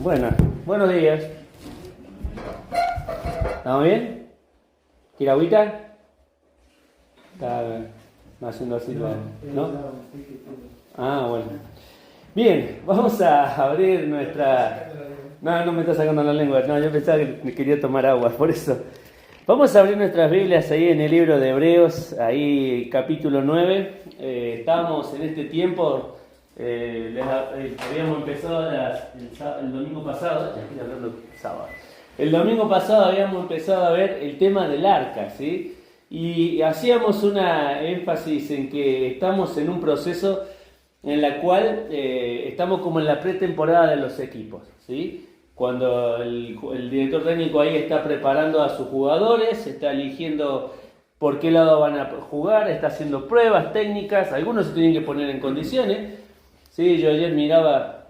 Bueno, buenos días. ¿Estamos bien? ¿Quiere agüita? Está haciendo así, ¿no? Ah, bueno. Bien, vamos a abrir nuestra... No me está sacando la lengua. No, yo pensaba que me quería tomar agua, por eso. Vamos a abrir nuestras Biblias ahí en el libro de Hebreos, ahí capítulo 9. Estábamos en este tiempo, habíamos empezado el domingo pasado, ya estoy hablando sábado. El domingo pasado habíamos empezado a ver el tema del arca, ¿sí? Y hacíamos una énfasis en que estamos en un proceso en la cual estamos como en la pretemporada de los equipos, ¿sí? Cuando el director técnico ahí está preparando a sus jugadores, está eligiendo por qué lado van a jugar, está haciendo pruebas técnicas, algunos se tienen que poner en condiciones. Sí, yo ayer miraba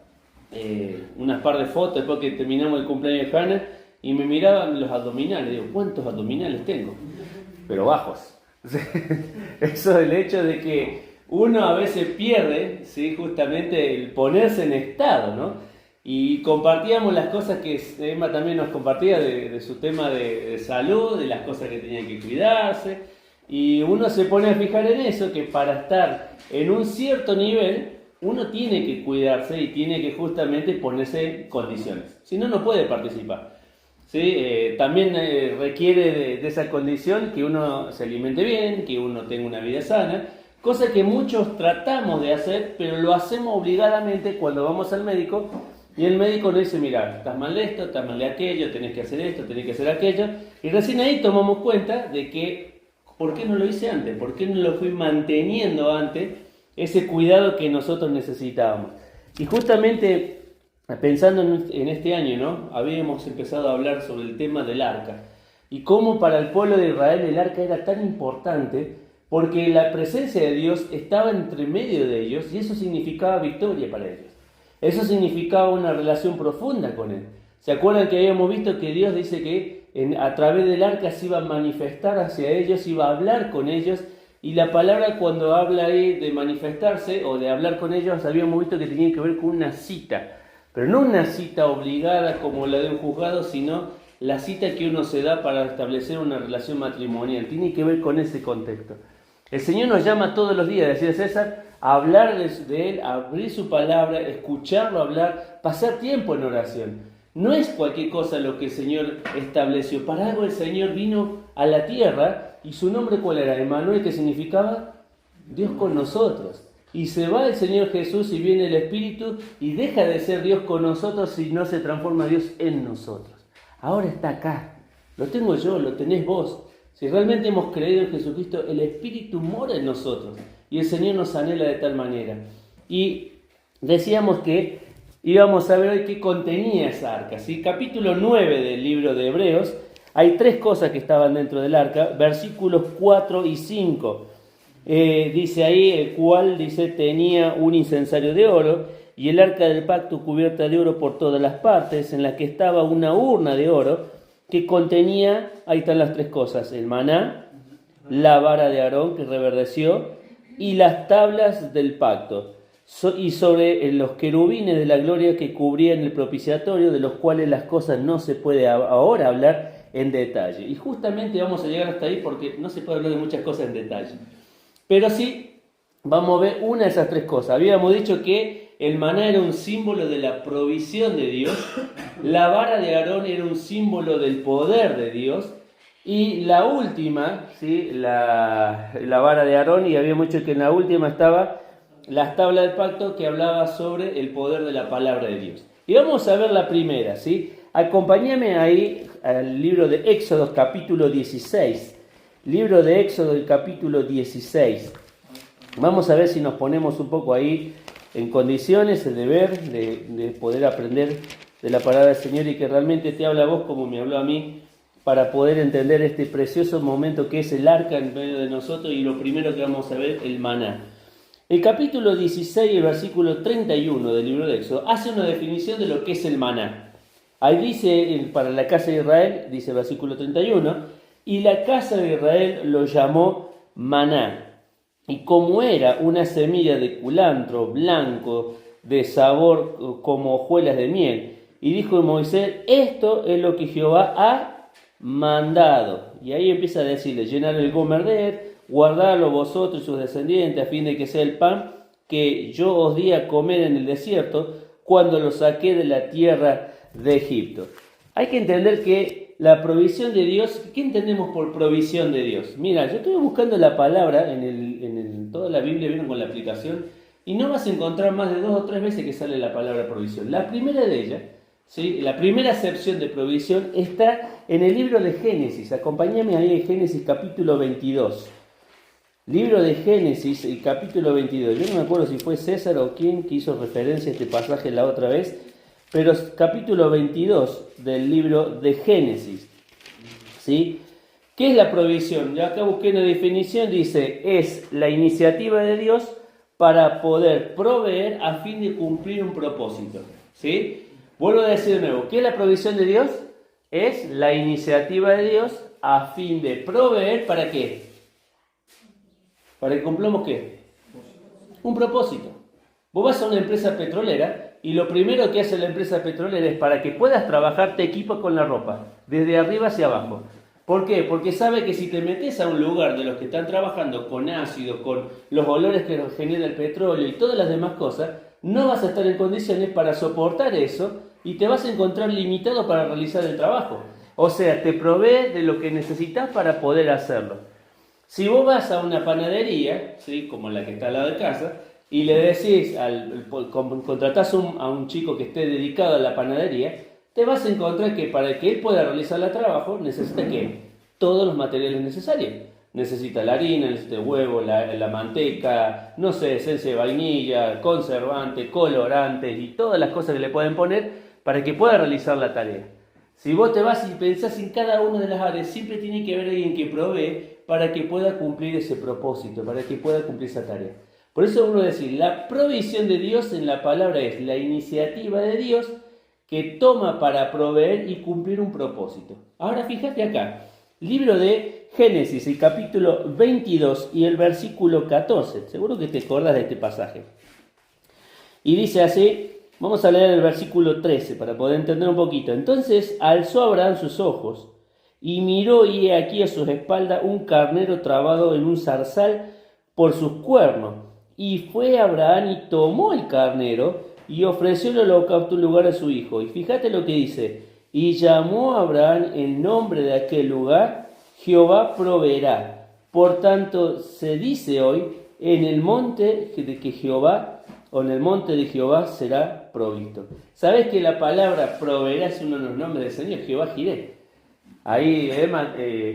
unas par de fotos después que terminamos el cumpleaños de Hannah y me miraban los abdominales, digo, ¿cuántos abdominales tengo? Pero bajos. Eso es el hecho de que uno a veces pierde, ¿sí? Justamente el ponerse en estado, ¿no? Y compartíamos las cosas que Emma también nos compartía de su tema de salud, de las cosas que tenían que cuidarse. Y uno se pone a fijar en eso, que para estar en un cierto nivel, uno tiene que cuidarse y tiene que justamente ponerse en condiciones. Si no, no puede participar. ¿Sí? También requiere de esa condición que uno se alimente bien, que uno tenga una vida sana. Cosa que muchos tratamos de hacer, pero lo hacemos obligadamente cuando vamos al médico. Y el médico nos dice, mira, estás mal de esto, estás mal de aquello, tenés que hacer esto, tenés que hacer aquello. Y recién ahí tomamos cuenta de que, ¿por qué no lo hice antes? ¿Por qué no lo fui manteniendo antes? Ese cuidado que nosotros necesitábamos. Y justamente, pensando en este año, ¿no? Habíamos empezado a hablar sobre el tema del arca. Y cómo para el pueblo de Israel el arca era tan importante, porque la presencia de Dios estaba entre medio de ellos y eso significaba victoria para ellos. Eso significaba una relación profunda con Él. ¿Se acuerdan que habíamos visto que Dios dice que a través del arca se iba a manifestar hacia ellos, iba a hablar con ellos? Y la palabra cuando habla ahí de manifestarse o de hablar con ellos, habíamos visto que tenía que ver con una cita. Pero no una cita obligada como la de un juzgado, sino la cita que uno se da para establecer una relación matrimonial. Tiene que ver con ese contexto. El Señor nos llama todos los días, decía César, a hablar de Él, a abrir su palabra, escucharlo hablar, pasar tiempo en oración. No es cualquier cosa lo que el Señor estableció. Para algo el Señor vino a la tierra y su nombre ¿cuál era? Emmanuel, que significaba Dios con nosotros. Y se va el Señor Jesús y viene el Espíritu y deja de ser Dios con nosotros y no se transforma Dios en nosotros. Ahora está acá. Lo tengo yo, lo tenés vos. Si realmente hemos creído en Jesucristo, el Espíritu mora en nosotros y el Señor nos anhela de tal manera. Y decíamos que íbamos a ver hoy qué contenía esa arca. ¿Sí? Capítulo 9 del libro de Hebreos, hay tres cosas que estaban dentro del arca, versículos 4 y 5. Dice ahí, el cual dice tenía un incensario de oro y el arca del pacto cubierta de oro por todas las partes, en la que estaba una urna de oro, que contenía, ahí están las tres cosas, el maná, la vara de Aarón que reverdeció y las tablas del pacto, y sobre los querubines de la gloria que cubrían el propiciatorio, de los cuales las cosas no se puede ahora hablar en detalle. Y justamente vamos a llegar hasta ahí porque no se puede hablar de muchas cosas en detalle. Pero sí, vamos a ver una de esas tres cosas. Habíamos dicho que el maná era un símbolo de la provisión de Dios, la vara de Aarón era un símbolo del poder de Dios, y la última, ¿sí? la vara de Aarón, y habíamos dicho que en la última estaba las tablas del pacto que hablaba sobre el poder de la palabra de Dios. Y vamos a ver la primera, ¿sí? Acompáñame ahí al libro de Éxodo capítulo 16. Libro de Éxodo, el capítulo 16. Vamos a ver si nos ponemos un poco ahí en condiciones de ver, de poder aprender de la palabra del Señor y que realmente te habla a vos como me habló a mí, para poder entender este precioso momento que es el arca en medio de nosotros y lo primero que vamos a ver, el maná. El capítulo 16, el versículo 31 del libro de Éxodo, hace una definición de lo que es el maná. Ahí dice, para la casa de Israel, dice el versículo 31, y la casa de Israel lo llamó maná. Y como era una semilla de culantro blanco de sabor como hojuelas de miel, y dijo Moisés, esto es lo que Jehová ha mandado. Y ahí empieza a decirle, llenar el gomer de él, guardarlo vosotros y sus descendientes, a fin de que sea el pan que yo os di a comer en el desierto, cuando lo saqué de la tierra de Egipto. Hay que entender que la provisión de Dios, ¿qué entendemos por provisión de Dios? Mira, yo estuve buscando la palabra en toda la Biblia, vieron con la aplicación, y no vas a encontrar más de 2 o 3 veces que sale la palabra provisión. La primera de ellas, ¿sí? La primera acepción de provisión está en el libro de Génesis. Acompáñame ahí en Génesis capítulo 22. Libro de Génesis, el capítulo 22. Yo no me acuerdo si fue César o quién que hizo referencia a este pasaje la otra vez, pero es capítulo 22 del libro de Génesis. ¿Sí? ¿Qué es la provisión? Yo acá busqué una definición, dice, es la iniciativa de Dios para poder proveer a fin de cumplir un propósito. ¿Sí? Vuelvo a decir de nuevo, ¿qué es la provisión de Dios? Es la iniciativa de Dios a fin de proveer, ¿para qué? ¿Para que cumplamos qué? Un propósito. Vos vas a una empresa petrolera y lo primero que hace la empresa petrolera es para que puedas trabajar te equipa con la ropa, desde arriba hacia abajo. ¿Por qué? Porque sabe que si te metes a un lugar de los que están trabajando con ácido, con los olores que genera el petróleo y todas las demás cosas, no vas a estar en condiciones para soportar eso y te vas a encontrar limitado para realizar el trabajo. O sea, te provee de lo que necesitas para poder hacerlo. Si vos vas a una panadería, ¿sí? Como la que está al lado de casa, y le decís, contratás a un chico que esté dedicado a la panadería, te vas a encontrar que para que él pueda realizar el trabajo, necesita ¿qué? Todos los materiales necesarios. Necesita la harina, necesita el huevo, la manteca, no sé, esencia de vainilla, conservante, colorantes y todas las cosas que le pueden poner para que pueda realizar la tarea. Si vos te vas y pensás en cada una de las áreas, siempre tiene que haber alguien que provee para que pueda cumplir ese propósito, para que pueda cumplir esa tarea. Por eso uno decir, la provisión de Dios en la palabra es la iniciativa de Dios que toma para proveer y cumplir un propósito. Ahora fíjate acá, libro de Génesis, el capítulo 22 y el versículo 14. Seguro que te acordás de este pasaje. Y dice así, vamos a leer el versículo 13 para poder entender un poquito. Entonces alzó Abraham sus ojos y miró y he aquí a sus espaldas un carnero trabado en un zarzal por sus cuernos. Y fue Abraham y tomó el carnero y ofreció el holocausto en lugar a su hijo. Y fíjate lo que dice. Y llamó a Abraham el nombre de aquel lugar, Jehová proveerá. Por tanto, se dice hoy, en el monte de Jehová será provisto. ¿Sabes que la palabra proveerá es uno de los nombres del Señor? Jehová Jireh. Ahí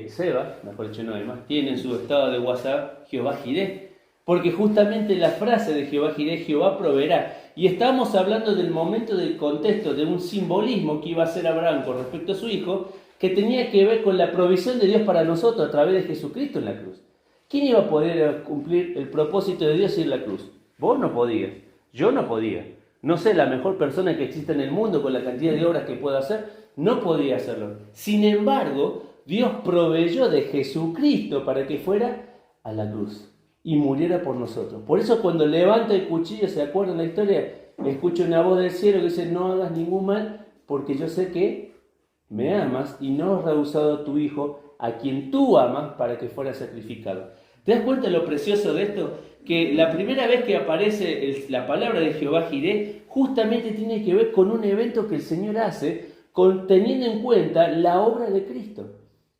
Seba, mejor dicho no Emma, tiene en su estado de WhatsApp Jehová Jireh. Porque justamente la frase de Jehová Jireh, Jehová proveerá. Y estamos hablando del momento, del contexto, de un simbolismo que iba a hacer Abraham con respecto a su hijo, que tenía que ver con la provisión de Dios para nosotros a través de Jesucristo en la cruz. ¿Quién iba a poder cumplir el propósito de Dios en la cruz? Vos no podías, yo no podía. No sé, la mejor persona que existe en el mundo con la cantidad de obras que pueda hacer, no podía hacerlo. Sin embargo, Dios proveyó de Jesucristo para que fuera a la cruz y muriera por nosotros. Por eso cuando levanta el cuchillo, ¿se acuerdan la historia? Escucha una voz del cielo que dice, no hagas ningún mal, porque yo sé que me amas y no has rehusado a tu hijo, a quien tú amas, para que fuera sacrificado. ¿Te das cuenta de lo precioso de esto? Que la primera vez que aparece la palabra de Jehová Jireh, justamente tiene que ver con un evento que el Señor hace, teniendo en cuenta la obra de Cristo.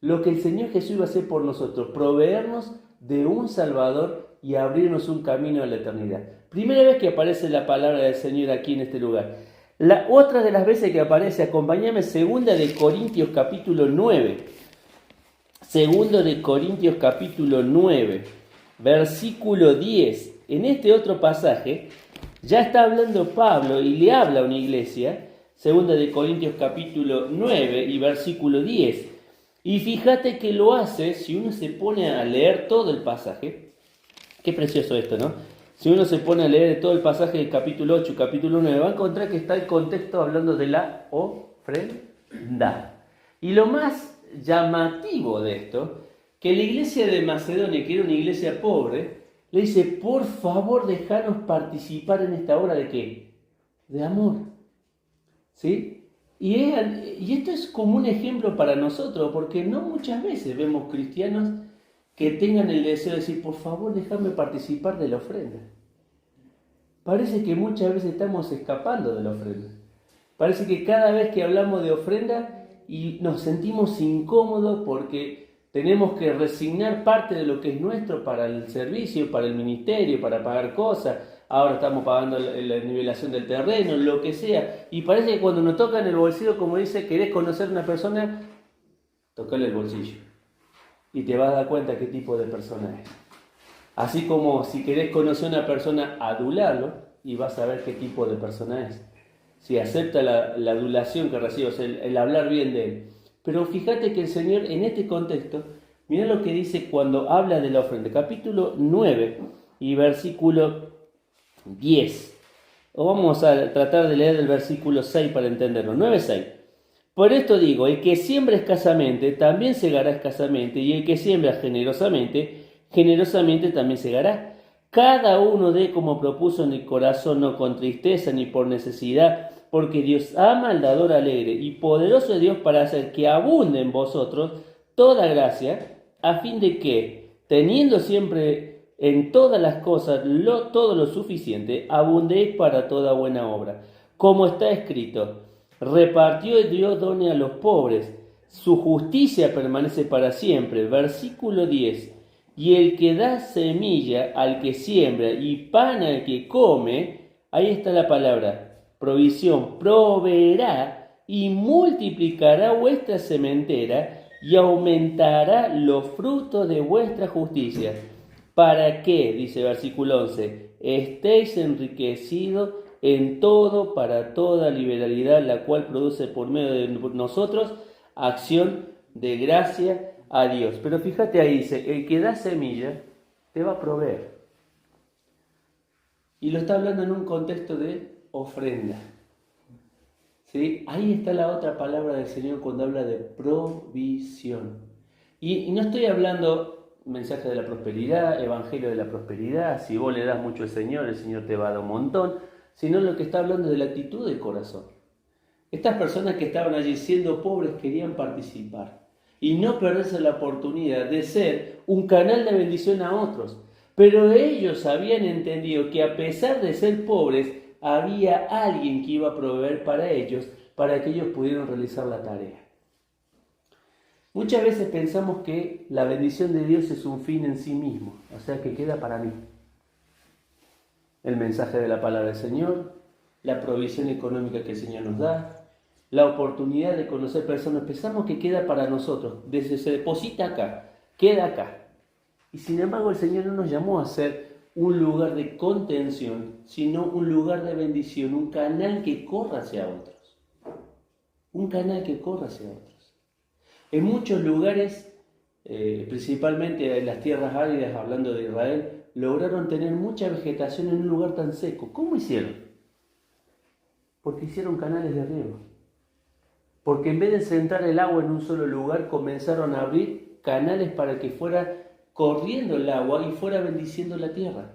Lo que el Señor Jesús iba a hacer por nosotros, proveernos de un Salvador y abrirnos un camino a la eternidad. Primera vez que aparece la palabra del Señor aquí en este lugar. La otra de las veces que aparece, acompáñame, 2 de Corintios capítulo 9. 2 de Corintios capítulo 9, versículo 10. En este otro pasaje ya está hablando Pablo y le habla a una iglesia. 2 de Corintios capítulo 9 y versículo 10. Y fíjate que lo hace, si uno se pone a leer todo el pasaje, qué precioso esto, ¿no? Si uno se pone a leer todo el pasaje del capítulo 8 y capítulo 9, va a encontrar que está el contexto hablando de la ofrenda. Y lo más llamativo de esto, que la iglesia de Macedonia, que era una iglesia pobre, le dice, por favor, dejanos participar en esta obra de ¿qué? De amor. ¿Sí? Y esto es como un ejemplo para nosotros, porque no muchas veces vemos cristianos que tengan el deseo de decir, por favor, déjame participar de la ofrenda. Parece que muchas veces estamos escapando de la ofrenda. Parece que cada vez que hablamos de ofrenda y nos sentimos incómodos porque tenemos que resignar parte de lo que es nuestro para el servicio, para el ministerio, para pagar cosas. Ahora estamos pagando la nivelación del terreno, lo que sea. Y parece que cuando nos toca en el bolsillo, como dice, querés conocer a una persona, tocale el bolsillo. Y te vas a dar cuenta qué tipo de persona es. Así como si querés conocer a una persona, adularlo y vas a ver qué tipo de persona es. Si acepta la adulación que recibe, o sea, el hablar bien de él. Pero fíjate que el Señor en este contexto, mira lo que dice cuando habla de la ofrenda. Capítulo 9 y versículo 10. O vamos a tratar de leer el versículo 6 para entenderlo. 9:6. Por esto digo, el que siembra escasamente, también segará escasamente, y el que siembra generosamente, generosamente también segará. Cada uno dé como propuso en el corazón, no con tristeza ni por necesidad, porque Dios ama al dador alegre, y poderoso es Dios para hacer que abunde en vosotros toda gracia, a fin de que, teniendo siempre en todas las cosas todo lo suficiente, abundéis para toda buena obra. Como está escrito, repartió Dios dones a los pobres, su justicia permanece para siempre. Versículo 10. Y el que da semilla al que siembra y pan al que come, ahí está la palabra, provisión, proveerá y multiplicará vuestra sementera y aumentará los frutos de vuestra justicia. ¿Para qué? Dice versículo 11, estéis enriquecidos en todo para toda liberalidad, la cual produce por medio de nosotros acción de gracia a Dios. Pero fíjate ahí, dice, el que da semilla te va a proveer. Y lo está hablando en un contexto de ofrenda. ¿Sí? Ahí está la otra palabra del Señor cuando habla de provisión. Y no estoy hablando mensaje de la prosperidad, evangelio de la prosperidad, si vos le das mucho al Señor, el Señor te va a dar un montón, sino lo que está hablando de la actitud del corazón. Estas personas que estaban allí siendo pobres querían participar y no perderse la oportunidad de ser un canal de bendición a otros. Pero ellos habían entendido que a pesar de ser pobres, había alguien que iba a proveer para ellos, para que ellos pudieran realizar la tarea. Muchas veces pensamos que la bendición de Dios es un fin en sí mismo, o sea que queda para mí. El mensaje de la palabra del Señor, la provisión económica que el Señor nos da, la oportunidad de conocer personas, pensamos que queda para nosotros, desde se deposita acá, queda acá. Y sin embargo el Señor no nos llamó a ser un lugar de contención, sino un lugar de bendición, un canal que corra hacia otros. Un canal que corra hacia otros. En muchos lugares, principalmente en las tierras áridas, hablando de Israel, lograron tener mucha vegetación en un lugar tan seco. ¿Cómo hicieron? Porque hicieron canales de riego. Porque en vez de centrar el agua en un solo lugar, comenzaron a abrir canales para que fuera corriendo el agua y fuera bendiciendo la tierra.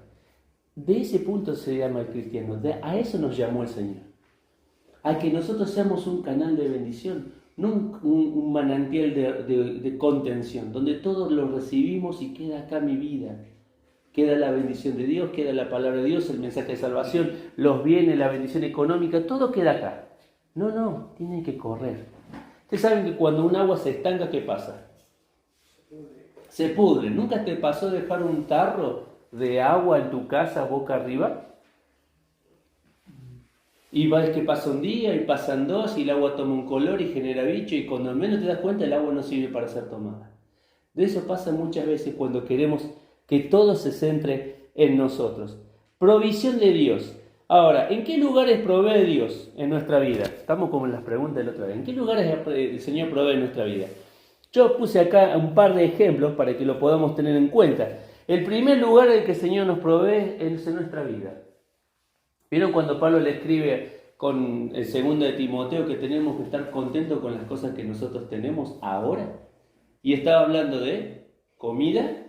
De ese punto se llama el cristiano. A eso nos llamó el Señor. A que nosotros seamos un canal de bendición. No un manantial de contención, donde todos lo recibimos y queda acá mi vida. Queda la bendición de Dios, queda la palabra de Dios, el mensaje de salvación, los bienes, la bendición económica, todo queda acá. No, tienen que correr. Ustedes saben que cuando un agua se estanca, ¿qué pasa? Se pudre. ¿Nunca te pasó dejar un tarro de agua en tu casa boca arriba? Y ves que pasa un día y pasan dos y el agua toma un color y genera bicho y cuando menos te das cuenta el agua no sirve para ser tomada. De eso pasa muchas veces cuando queremos que todo se centre en nosotros. Provisión de Dios. Ahora, ¿en qué lugares provee Dios en nuestra vida? Estamos como en las preguntas de la otra vez. ¿En qué lugares el Señor provee en nuestra vida? Yo puse acá un par de ejemplos para que lo podamos tener en cuenta. El primer lugar en el que el Señor nos provee es en nuestra vida. ¿Vieron cuando Pablo le escribe con el 2 de Timoteo que tenemos que estar contentos con las cosas que nosotros tenemos ahora? Y estaba hablando de comida,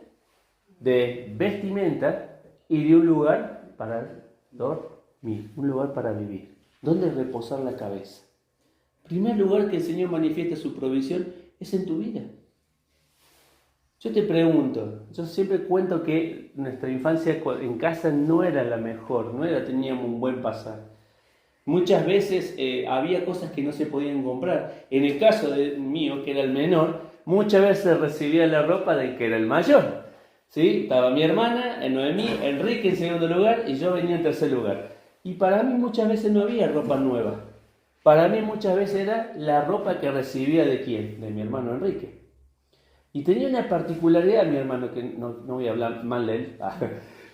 de vestimenta y de un lugar para dormir, un lugar para vivir, donde reposar la cabeza. primer lugar que el Señor manifiesta su provisión es en tu vida. Yo te pregunto, yo siempre cuento que nuestra infancia en casa no era la mejor, teníamos un buen pasar. Muchas veces había cosas que no se podían comprar. En el caso mío, que era el menor, muchas veces recibía la ropa del que era el mayor. ¿Sí? Estaba mi hermana, Noemí, Enrique en segundo lugar y yo venía en tercer lugar. Y para mí muchas veces no había ropa nueva. Para mí muchas veces era la ropa que recibía ¿de quién? De mi hermano Enrique. Y tenía una particularidad mi hermano, que no voy a hablar mal de él,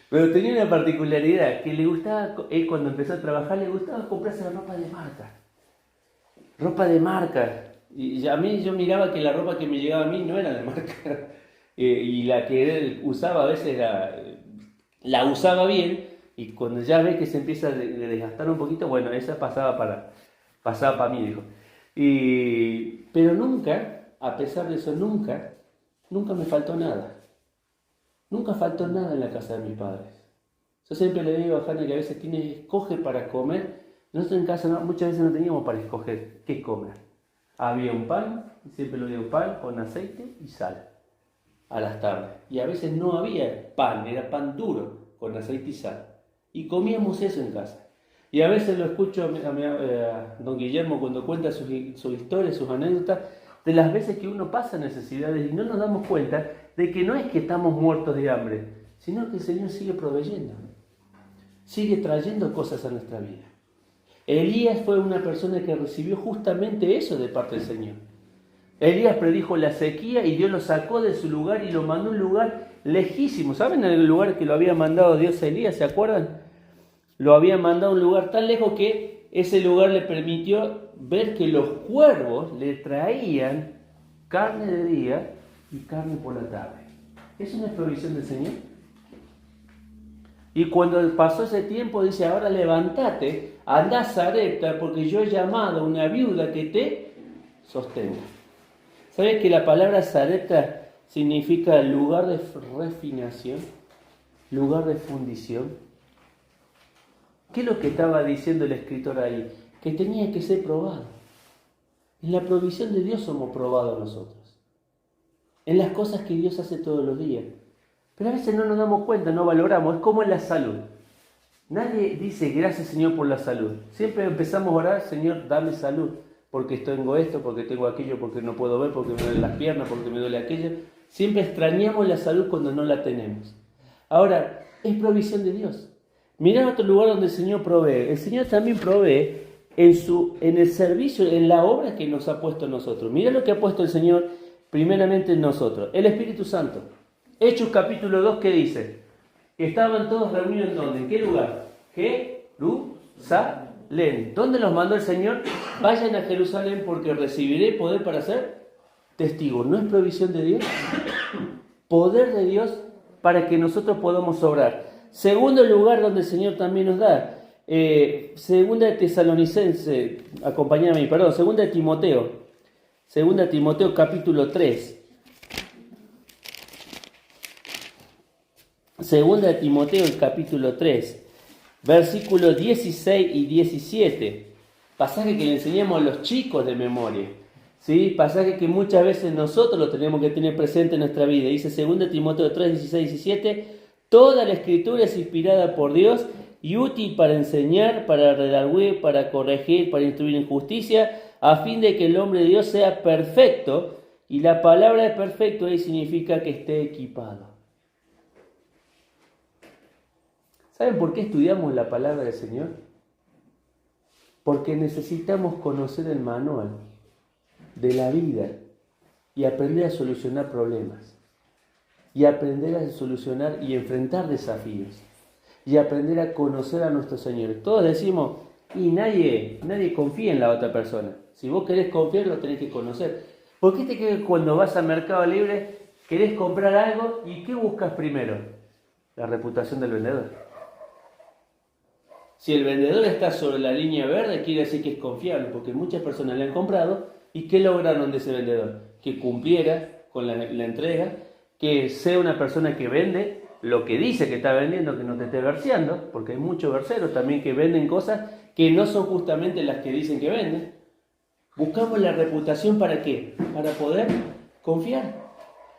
pero tenía una particularidad que le gustaba, él cuando empezó a trabajar le gustaba comprarse la ropa de marca. Ropa de marca. Y a mí yo miraba que la ropa que me llegaba a mí no era de marca. Y la que él usaba a veces la usaba bien, y cuando ya ve que se empieza a desgastar un poquito, bueno, esa pasaba para mí, dijo. Pero nunca, a pesar de eso, nunca me faltó nada. Nunca faltó nada en la casa de mis padres. Yo siempre le digo a Hanna que a veces escoge para comer. Nosotros en casa muchas veces no teníamos para escoger qué comer. Había un pan, siempre lo digo, pan con aceite y sal a las tardes. Y a veces no había pan, era pan duro con aceite y sal. Y comíamos eso en casa. Y a veces lo escucho a don Guillermo cuando cuenta sus historias, sus anécdotas, de las veces que uno pasa necesidades y no nos damos cuenta de que no es que estamos muertos de hambre, sino que el Señor sigue proveyendo, sigue trayendo cosas a nuestra vida. Elías fue una persona que recibió justamente eso de parte del Señor. Elías predijo la sequía y Dios lo sacó de su lugar y lo mandó a un lugar lejísimo. ¿Saben el lugar que lo había mandado Dios a Elías? ¿Se acuerdan? Lo había mandado a un lugar tan lejos que ese lugar le permitió ver que los cuervos le traían carne de día y carne por la tarde. ¿Es una provisión del Señor? Y cuando pasó ese tiempo dice, ahora levántate, anda a Sarepta, porque yo he llamado a una viuda que te sostenga. ¿Sabes que la palabra Sarepta significa lugar de refinación? Lugar de fundición. ¿Qué es lo que estaba diciendo el escritor ahí? Que tenía que ser probado. En la provisión de Dios somos probados nosotros. En las cosas que Dios hace todos los días. Pero a veces no nos damos cuenta, no valoramos. Es como en la salud. Nadie dice gracias Señor por la salud. Siempre empezamos a orar, Señor, dame salud. Porque tengo esto, porque tengo aquello, porque no puedo ver, porque me duelen las piernas, porque me duele aquello. Siempre extrañamos la salud cuando no la tenemos. Ahora, es provisión de Dios. Mirá otro lugar donde el Señor provee. El Señor también provee en el servicio, en la obra que nos ha puesto en nosotros. Mirá lo que ha puesto el Señor primeramente en nosotros. El Espíritu Santo. Hechos capítulo 2, ¿qué dice? Que estaban todos reunidos ¿en dónde? ¿En qué lugar? Jerusalén. ¿Dónde los mandó el Señor? Vayan a Jerusalén porque recibiré poder para ser testigos. ¿No es provisión de Dios? Poder de Dios para que nosotros podamos obrar. Segundo lugar donde el Señor también nos da. Segunda de Tesalonicense, acompáñame, perdón, segunda de Timoteo. Segunda de Timoteo capítulo 3. Segunda de Timoteo el capítulo 3, versículos 16 y 17. Pasaje que le enseñamos a los chicos de memoria. ¿Sí? Pasaje que muchas veces nosotros lo tenemos que tener presente en nuestra vida. Dice segunda de Timoteo 3, 16 y 17. Toda la escritura es inspirada por Dios y útil para enseñar, para redarguir, para corregir, para instruir en justicia, a fin de que el hombre de Dios sea perfecto. Y la palabra de perfecto ahí significa que esté equipado. ¿Saben por qué estudiamos la palabra del Señor? Porque necesitamos conocer el manual de la vida y aprender a solucionar problemas. Y aprender a solucionar y enfrentar desafíos. Y aprender a conocer a nuestro Señor. Todos decimos, y nadie confía en la otra persona. Si vos querés confiar, lo tenés que conocer. ¿Por qué te crees que cuando vas al Mercado Libre, querés comprar algo y qué buscas primero? La reputación del vendedor. Si el vendedor está sobre la línea verde, quiere decir que es confiable, porque muchas personas le han comprado. ¿Y qué lograron de ese vendedor? Que cumpliera con la entrega, que sea una persona que vende lo que dice que está vendiendo, que no te esté verseando, porque hay muchos verseros también que venden cosas que no son justamente las que dicen que venden. Buscamos la reputación ¿para qué? Para poder confiar.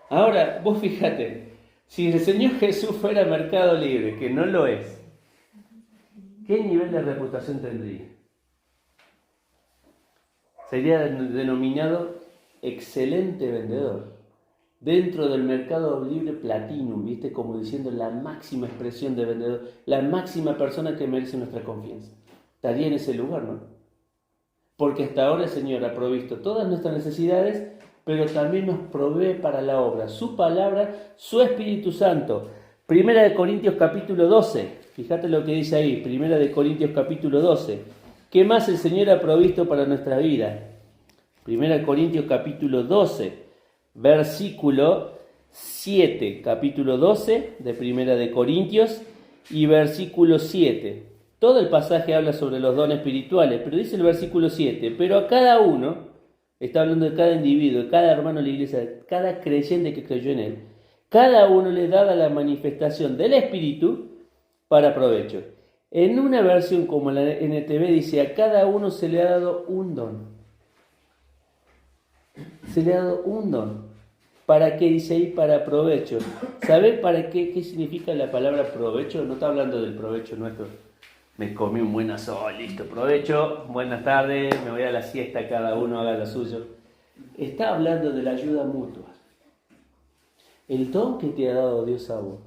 Ahora, vos fíjate, si el Señor Jesús fuera Mercado Libre, que no lo es, ¿qué nivel de reputación tendría? Sería denominado excelente vendedor. Dentro del Mercado Libre Platinum, ¿viste? Como diciendo la máxima expresión de vendedor, la máxima persona que merece nuestra confianza. Estaría en ese lugar, ¿no? Porque hasta ahora el Señor ha provisto todas nuestras necesidades, pero también nos provee para la obra, su palabra, su Espíritu Santo. Primera de Corintios capítulo 12, fíjate lo que dice ahí, Primera de Corintios capítulo 12. ¿Qué más el Señor ha provisto para nuestra vida? Primera de Corintios capítulo 12, versículo 7, capítulo 12 de Primera de Corintios y versículo 7. Todo el pasaje habla sobre los dones espirituales, pero dice el versículo 7, pero a cada uno, está hablando de cada individuo, de cada hermano de la iglesia, cada creyente que creyó en él, cada uno le da la manifestación del Espíritu para provecho. En una versión como la NTV dice, a cada uno se le ha dado un don. Se le ha dado un don. ¿Para qué dice ahí? Para provecho. ¿Sabés para qué significa la palabra provecho? No está hablando del provecho nuestro. Me comí un buen asado, listo, provecho, buenas tardes, me voy a la siesta, cada uno haga lo suyo. Está hablando de la ayuda mutua. El don que te ha dado Dios a vos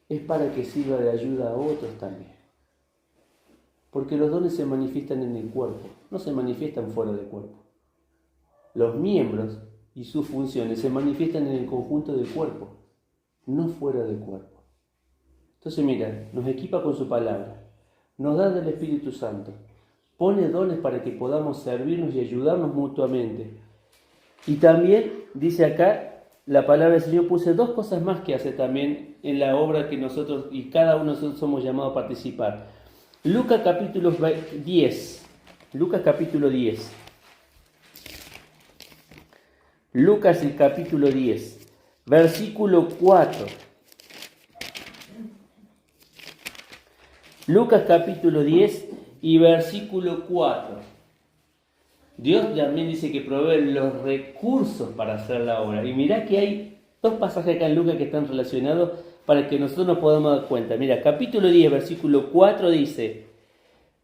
es para que sirva de ayuda a otros también. Porque los dones se manifiestan en el cuerpo, no se manifiestan fuera del cuerpo. Los miembros y sus funciones se manifiestan en el conjunto del cuerpo, no fuera del cuerpo. Entonces mira, nos equipa con su palabra, nos da del Espíritu Santo, pone dones para que podamos servirnos y ayudarnos mutuamente. Y también dice acá, la palabra del Señor puse dos cosas más que hace también en la obra que nosotros y cada uno de nosotros somos llamados a participar. Lucas capítulo 10. Lucas capítulo 10. Lucas el capítulo 10, versículo 4. Lucas capítulo 10 y versículo 4. Dios también dice que provee los recursos para hacer la obra. Y mirá que hay dos pasajes acá en Lucas que están relacionados para que nosotros nos podamos dar cuenta. Mira, capítulo 10, versículo 4 dice,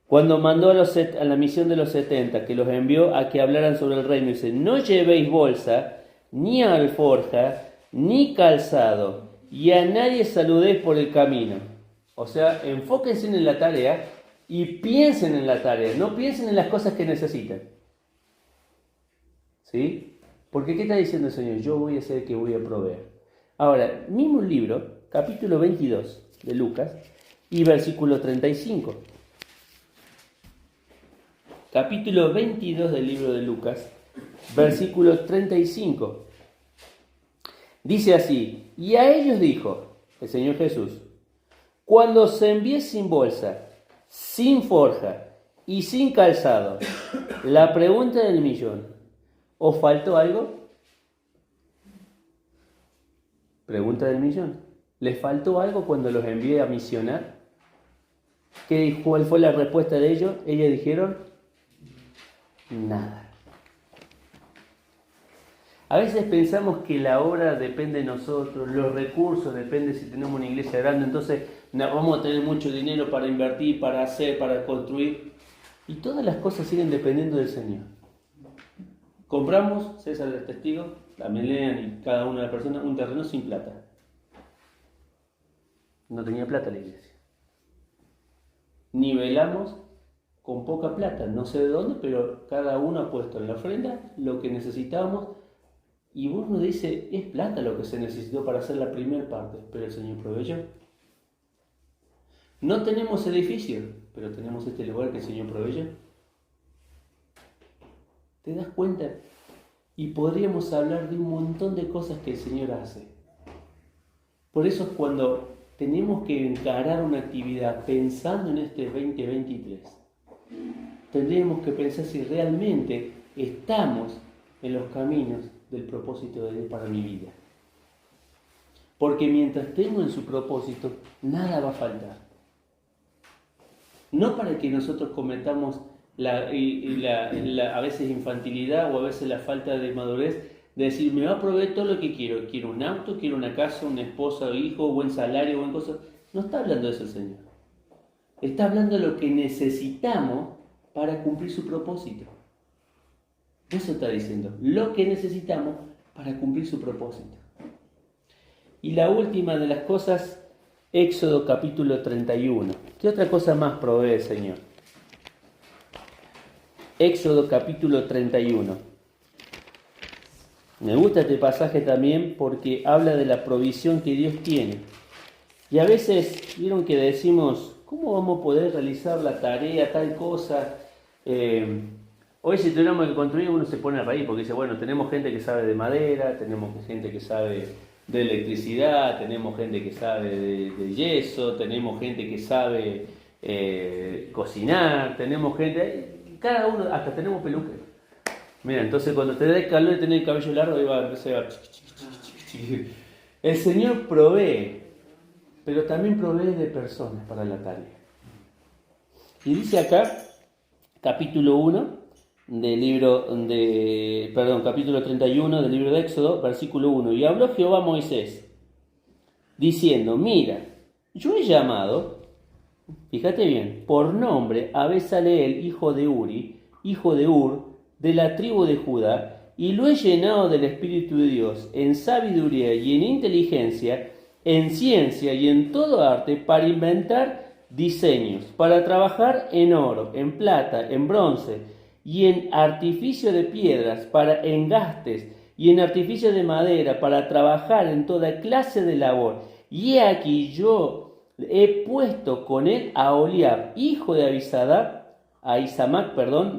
cuando mandó a la misión de los 70, que los envió a que hablaran sobre el reino, dice, no llevéis bolsa, ni alforja, ni calzado, y a nadie saludéis por el camino. O sea, enfóquense en la tarea y piensen en la tarea, no piensen en las cosas que necesitan. ¿Sí? Porque ¿qué está diciendo el Señor? Yo voy a ser el que voy a proveer. Ahora, mismo libro, capítulo 22 de Lucas y versículo 35. Capítulo 22 del libro de Lucas, versículo 35. Dice así, y a ellos dijo el Señor Jesús, cuando se envíe sin bolsa, sin forja y sin calzado, la pregunta del millón, ¿os faltó algo? Pregunta del millón. ¿Les faltó algo cuando los envié a misionar? ¿Cuál fue la respuesta de ellos? Ellos dijeron, nada. A veces pensamos que la obra depende de nosotros, los recursos dependen si tenemos una iglesia grande, entonces vamos a tener mucho dinero para invertir, para hacer, para construir. Y todas las cosas siguen dependiendo del Señor. Compramos, César es testigo, también lean y cada una de las personas, un terreno sin plata. No tenía plata la iglesia. Nivelamos con poca plata, no sé de dónde, pero cada uno ha puesto en la ofrenda lo que necesitábamos. Y uno dice, es plata lo que se necesitó para hacer la primera parte, pero el Señor proveyó. No tenemos edificio, pero tenemos este lugar que el Señor proveyó. ¿Te das cuenta? Y podríamos hablar de un montón de cosas que el Señor hace. Por eso es cuando tenemos que encarar una actividad pensando en este 2023. Tendríamos que pensar si realmente estamos en los caminos del propósito de Dios para mi vida. Porque mientras estemos en su propósito, nada va a faltar. No para que nosotros cometamos a veces infantilidad o a veces la falta de madurez de decir, me va a proveer todo lo que quiero. Quiero un auto, quiero una casa, una esposa o hijo, buen salario, buen cosa. No está hablando de eso el Señor. Está hablando de lo que necesitamos para cumplir su propósito. Eso está diciendo, lo que necesitamos para cumplir su propósito. Y la última de las cosas, Éxodo capítulo 31. ¿Qué otra cosa más provee el Señor? Éxodo capítulo 31. Me gusta este pasaje también porque habla de la provisión que Dios tiene. Y a veces, vieron que decimos, ¿cómo vamos a poder realizar la tarea, tal cosa? Hoy si tuviéramos que construir, uno se pone a reír porque dice, bueno, tenemos gente que sabe de madera, tenemos gente que sabe de electricidad, tenemos gente que sabe de yeso, tenemos gente que sabe cocinar, tenemos gente, cada uno, hasta tenemos peluques. Mira, entonces cuando te da el calor de tener el cabello largo, ahí va, se va. El Señor provee, pero también provee de personas para la tarea. Y dice acá, capítulo 1 capítulo 31 del libro de Éxodo, versículo 1. Y habló Jehová a Moisés, diciendo, mira, yo he llamado, fíjate bien, por nombre a Bezaleel, hijo de Uri, hijo de Ur, de la tribu de Judá, y lo he llenado del Espíritu de Dios, en sabiduría y en inteligencia, en ciencia y en todo arte, para inventar diseños, para trabajar en oro, en plata, en bronce, y en artificio de piedras, para engastes, y en artificio de madera, para trabajar en toda clase de labor. Y he aquí yo he puesto con él a Oliab, hijo de Ahisamac,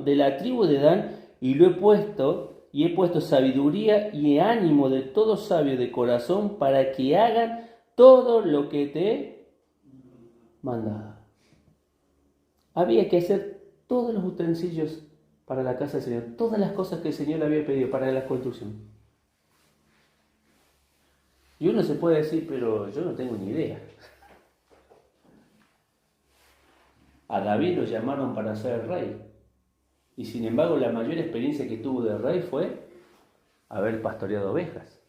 de la tribu de Dan, y he puesto sabiduría y ánimo de todo sabio de corazón para que hagan todo lo que te he mandado. Había que hacer todos los utensilios para la casa del Señor, todas las cosas que el Señor le había pedido para la construcción. Y uno se puede decir, pero yo no tengo ni idea. A David lo llamaron para ser rey. Y sin embargo, la mayor experiencia que tuvo de rey fue haber pastoreado ovejas.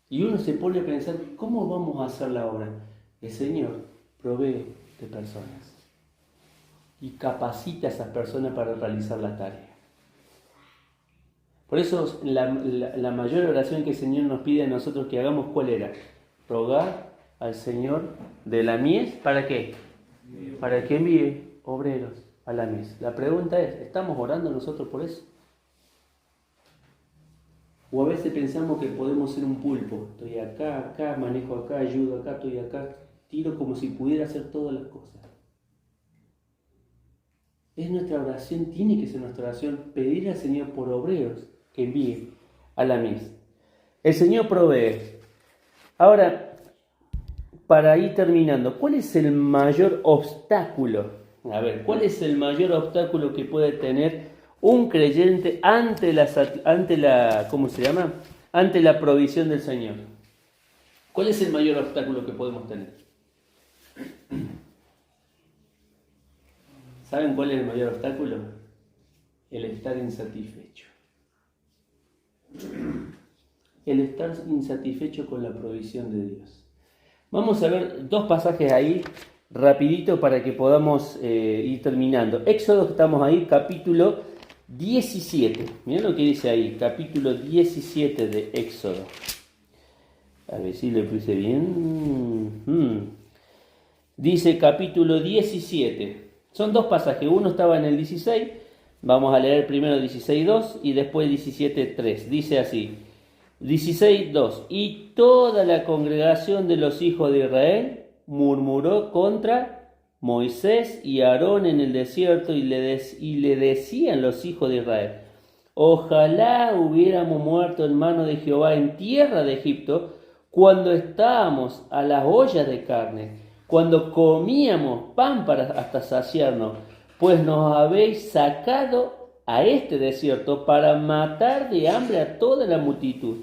Y uno se pone a pensar, ¿cómo vamos a hacer la obra? El Señor provee de personas y capacita a esas personas para realizar la tarea. Por eso la mayor oración que el Señor nos pide a nosotros que hagamos, ¿cuál era? Rogar al Señor de la mies, ¿para qué? Para que envíe obreros a la mies. La pregunta es, ¿estamos orando nosotros por eso? O a veces pensamos que podemos ser un pulpo. Estoy acá, manejo acá, ayudo acá, estoy acá, tiro como si pudiera hacer todas las cosas. Es nuestra oración, tiene que ser nuestra oración, pedir al Señor por obreros que envíe a la mies. El Señor provee. Ahora, para ir terminando, ¿cuál es el mayor obstáculo? A ver, ¿cuál es el mayor obstáculo que puede tener un creyente ante la provisión del Señor? ¿Cuál es el mayor obstáculo que podemos tener? ¿Saben cuál es el mayor obstáculo? El estar insatisfecho. El estar insatisfecho con la provisión de Dios. Vamos a ver dos pasajes ahí, rapidito, para que podamos ir terminando. Éxodo, estamos ahí, capítulo 17. Miren lo que dice ahí, capítulo 17 de Éxodo. A ver si le puse bien. Dice capítulo 17. Son dos pasajes, uno estaba en el 16, vamos a leer primero 16.2 y después 17.3. Dice así, 16.2. Y toda la congregación de los hijos de Israel murmuró contra Moisés y Aarón en el desierto y le decían los hijos de Israel, ojalá hubiéramos muerto en mano de Jehová en tierra de Egipto, cuando estábamos a las ollas de carne, cuando comíamos pan hasta saciarnos, pues nos habéis sacado a este desierto para matar de hambre a toda la multitud.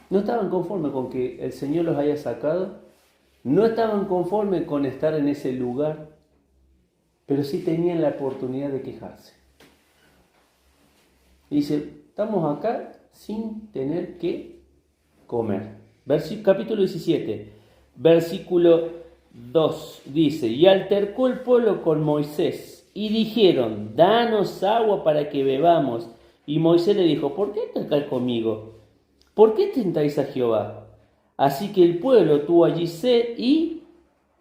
¿No estaban conformes con que el Señor los haya sacado No estaban conformes con estar en ese lugar, pero sí tenían la oportunidad de quejarse. Y dice, estamos acá sin tener que comer. Capítulo 17, versículo 2, dice, y altercó el pueblo con Moisés, y dijeron, danos agua para que bebamos. Y Moisés le dijo, ¿por qué altercáis conmigo? ¿Por qué tentáis a Jehová? Así que el pueblo tuvo allí sed y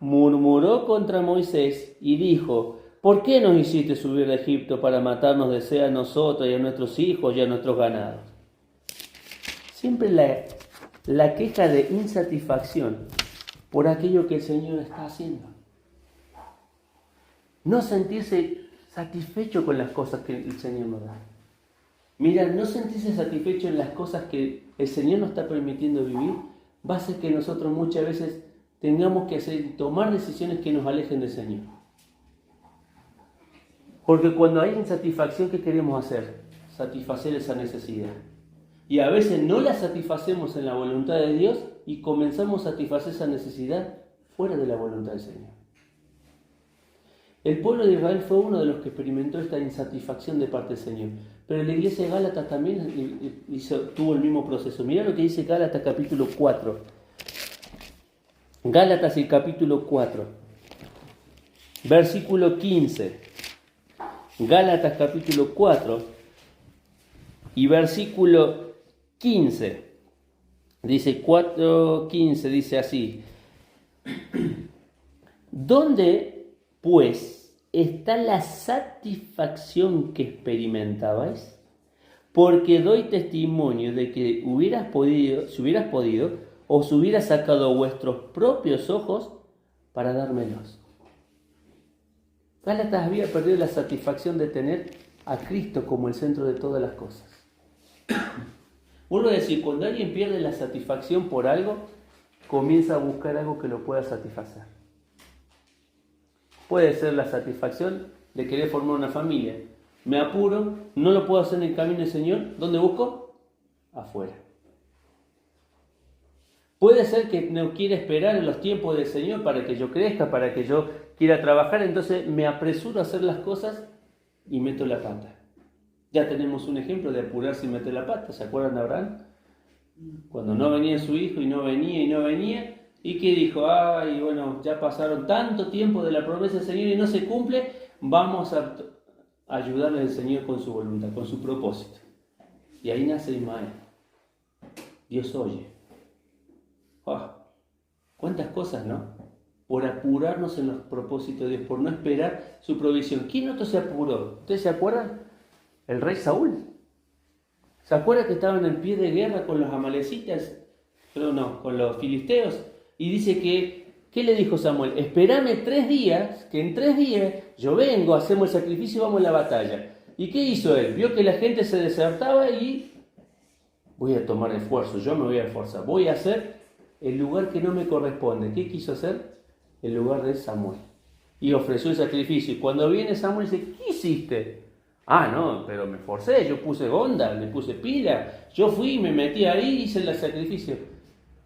murmuró contra Moisés y dijo, ¿por qué nos hiciste subir de Egipto para matarnos de sed a nosotros y a nuestros hijos y a nuestros ganados? Siempre la queja de insatisfacción por aquello que el Señor está haciendo. No sentirse satisfecho con las cosas que el Señor nos da. Mira, no sentirse satisfecho en las cosas que el Señor nos está permitiendo vivir va a hacer que nosotros muchas veces tengamos que tomar decisiones que nos alejen del Señor. Porque cuando hay insatisfacción, ¿qué queremos hacer? Satisfacer esa necesidad. Y a veces no la satisfacemos en la voluntad de Dios y comenzamos a satisfacer esa necesidad fuera de la voluntad del Señor. El pueblo de Israel fue uno de los que experimentó esta insatisfacción de parte del Señor. Pero la iglesia de Gálatas también tuvo el mismo proceso. Mirá lo que dice Gálatas capítulo 4. Gálatas el capítulo 4, versículo 15. Gálatas capítulo 4 y versículo 15. Dice 4:15, dice así. ¿Dónde, pues, está la satisfacción que experimentabais? Porque doy testimonio de que si hubieras podido, os hubiera sacado vuestros propios ojos para dármelos. Gálatas había perdido la satisfacción de tener a Cristo como el centro de todas las cosas. Vuelvo a decir, cuando alguien pierde la satisfacción por algo, comienza a buscar algo que lo pueda satisfacer. Puede ser la satisfacción de querer formar una familia. Me apuro, no lo puedo hacer en el camino del Señor. ¿Dónde busco? Afuera. Puede ser que no quiera esperar en los tiempos del Señor para que yo crezca, para que yo quiera trabajar, entonces me apresuro a hacer las cosas y meto la pata. Ya tenemos un ejemplo de apurarse y meter la pata. ¿Se acuerdan de Abraham? Cuando no venía su hijo y no venía. ¿Y qué dijo? Ay, bueno, ya pasaron tanto tiempo de la promesa del Señor y no se cumple. Vamos a ayudarle al Señor con su voluntad, con su propósito. Y ahí nace Ismael. Dios oye. ¿Cuántas cosas, no? Por apurarnos en los propósitos de Dios, por no esperar su provisión. ¿Quién otro se apuró? ¿Ustedes se acuerdan? El rey Saúl. ¿Se acuerdan que estaban en pie de guerra con los amalecitas? Pero no, con los filisteos. Y dice ¿qué le dijo Samuel? Espérame 3 días, que en 3 días yo vengo, hacemos el sacrificio y vamos a la batalla. ¿Y qué hizo él? Vio que la gente se desertaba y voy a tomar esfuerzo, yo me voy a esforzar, voy a hacer el lugar que no me corresponde. ¿Qué quiso hacer? El lugar de Samuel. Y ofreció el sacrificio. Y cuando viene Samuel dice, ¿qué hiciste? No, pero me esforcé, yo puse onda, le puse pila, yo fui, me metí ahí, hice el sacrificio.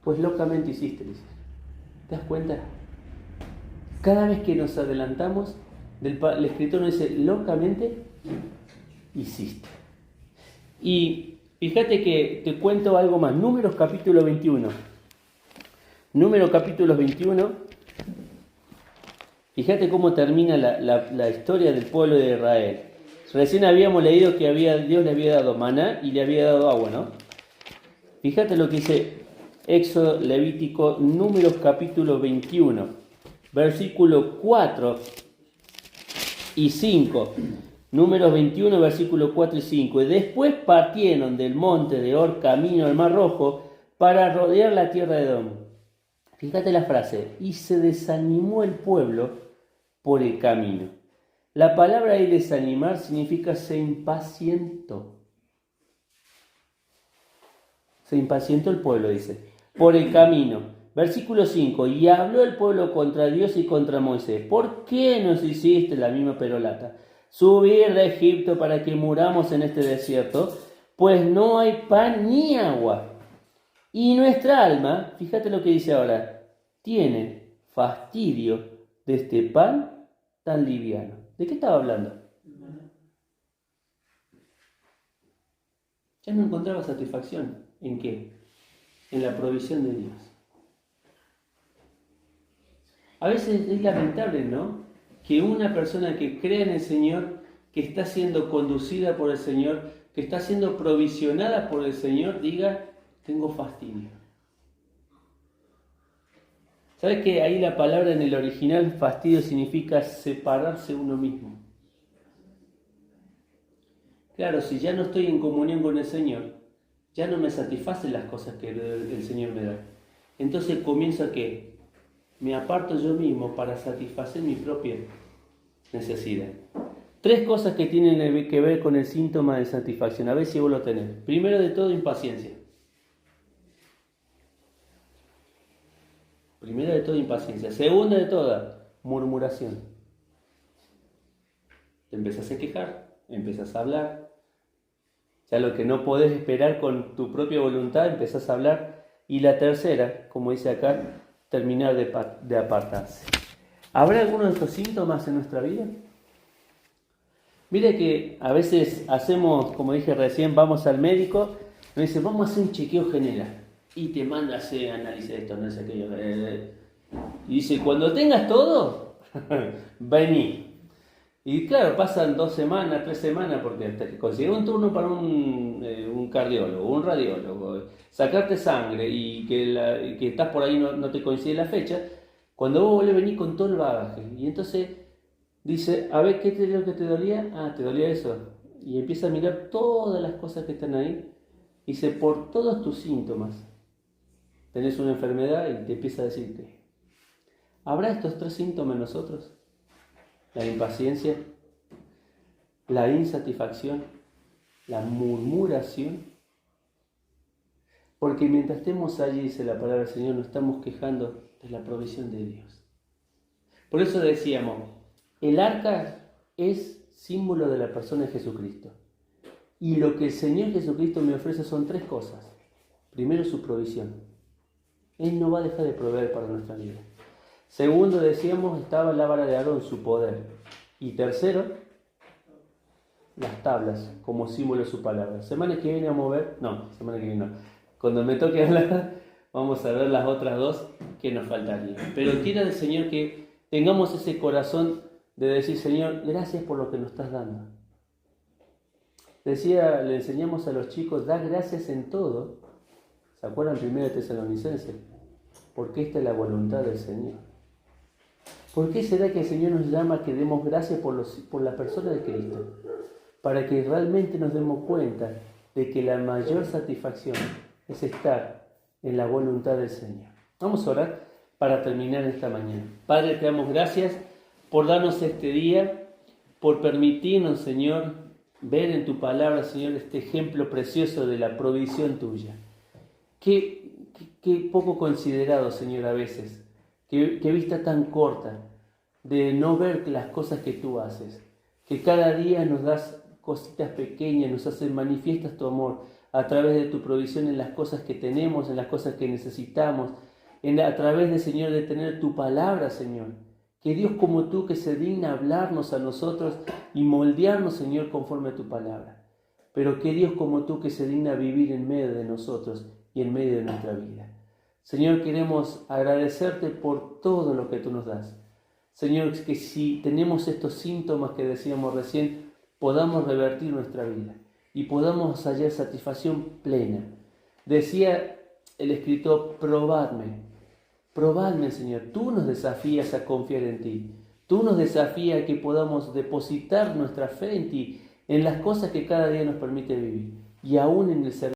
Pues locamente hiciste, dice. ¿Te das cuenta? Cada vez que nos adelantamos, el escritor nos dice, locamente hiciste. Y fíjate que te cuento algo más. Números capítulo 21. Números capítulo 21. Fíjate cómo termina la historia del pueblo de Israel. Recién habíamos leído que Dios le había dado maná y le había dado agua, ¿no? Fíjate lo que dice Éxodo, Levítico, Números capítulo 21, versículo 4 y 5. Números 21, versículo 4 y 5. Y después partieron del monte de Or camino al Mar Rojo para rodear la tierra de Edom. Fíjate la frase, y se desanimó el pueblo por el camino. La palabra ahí desanimar significa se impacientó. Se impacientó el pueblo, dice, por el camino. Versículo 5, y habló el pueblo contra Dios y contra Moisés. ¿Por qué nos hiciste la misma perolata? Subir de Egipto para que muramos en este desierto, pues no hay pan ni agua. Y nuestra alma, fíjate lo que dice ahora, tiene fastidio de este pan tan liviano. ¿De qué estaba hablando? Ya no encontraba satisfacción. ¿En qué? En la provisión de Dios. A veces es lamentable, ¿no? Que una persona que cree en el Señor, que está siendo conducida por el Señor, que está siendo provisionada por el Señor, diga, tengo fastidio. ¿Sabes que ahí la palabra en el original, fastidio, significa separarse uno mismo? Claro, si ya no estoy en comunión con el Señor, ya no me satisfacen las cosas que el Señor me da. Entonces comienzo a ¿qué? Me aparto yo mismo para satisfacer mi propia necesidad. 3 cosas que tienen que ver con el síntoma de satisfacción. A ver si vos lo tenés. Primero de todo, impaciencia. Segunda de todas, murmuración. Te empezás a quejar, empezás a hablar. Ya lo que no podés esperar con tu propia voluntad, empezás a hablar. Y la tercera, como dice acá, terminar de apartarse. ¿Habrá alguno de estos síntomas en nuestra vida? Mire que a veces hacemos, como dije recién, vamos al médico, nos dice, vamos a hacer un chequeo general. Y te manda a hacer análisis de esto, no sé aquello. Y dice, cuando tengas todo, vení. Y claro, pasan 2 semanas, 3 semanas, porque hasta que consigues un turno para un cardiólogo, un radiólogo, sacarte sangre y que estás por ahí no te coincide la fecha, cuando vos volvés a venir con todo el bagaje. Y entonces dice, a ver, ¿qué es lo que te dolía? Ah, te dolía eso. Y empieza a mirar todas las cosas que están ahí. Y dice, por todos tus síntomas, tenés una enfermedad y te empieza a decirte, ¿habrá estos 3 síntomas en nosotros? La impaciencia, la insatisfacción, la murmuración. Porque mientras estemos allí, dice la palabra del Señor, nos estamos quejando de la provisión de Dios. Por eso decíamos, el arca es símbolo de la persona de Jesucristo. Y lo que el Señor Jesucristo me ofrece son 3 cosas. Primero, su provisión. Él no va a dejar de proveer para nuestra vida. Segundo, decíamos, estaba la vara de Aarón, su poder. Y tercero, las tablas, como símbolo de su palabra. Semana que viene vamos a ver, semana que viene no. Cuando me toque hablar, vamos a ver las otras 2 que nos faltarían. Pero quiera el Señor que tengamos ese corazón de decir, Señor, gracias por lo que nos estás dando. Le enseñamos a los chicos, da gracias en todo. ¿Se acuerdan 1 Tesalonicenses? Porque esta es la voluntad del Señor. ¿Por qué será que el Señor nos llama a que demos gracias por la persona de Cristo? Para que realmente nos demos cuenta de que la mayor satisfacción es estar en la voluntad del Señor. Vamos a orar para terminar esta mañana. Padre, te damos gracias por darnos este día, por permitirnos, Señor, ver en tu palabra, Señor, este ejemplo precioso de la provisión tuya. Qué poco considerado, Señor, a veces. Qué vista tan corta de no ver las cosas que tú haces. Que cada día nos das cositas pequeñas, nos haces manifiestas tu amor a través de tu provisión en las cosas que tenemos, en las cosas que necesitamos, a través de, Señor, de tener tu palabra, Señor. Que Dios como tú, que se digna hablarnos a nosotros y moldearnos, Señor, conforme a tu palabra. Pero que Dios como tú, que se digna vivir en medio de nosotros y en medio de nuestra vida. Señor, queremos agradecerte por todo lo que tú nos das. Señor, que si tenemos estos síntomas que decíamos recién, podamos revertir nuestra vida y podamos hallar satisfacción plena. Decía el escritor, probadme, Señor. Tú nos desafías a confiar en ti. Tú nos desafías a que podamos depositar nuestra fe en ti, en las cosas que cada día nos permite vivir y aún en el servicio.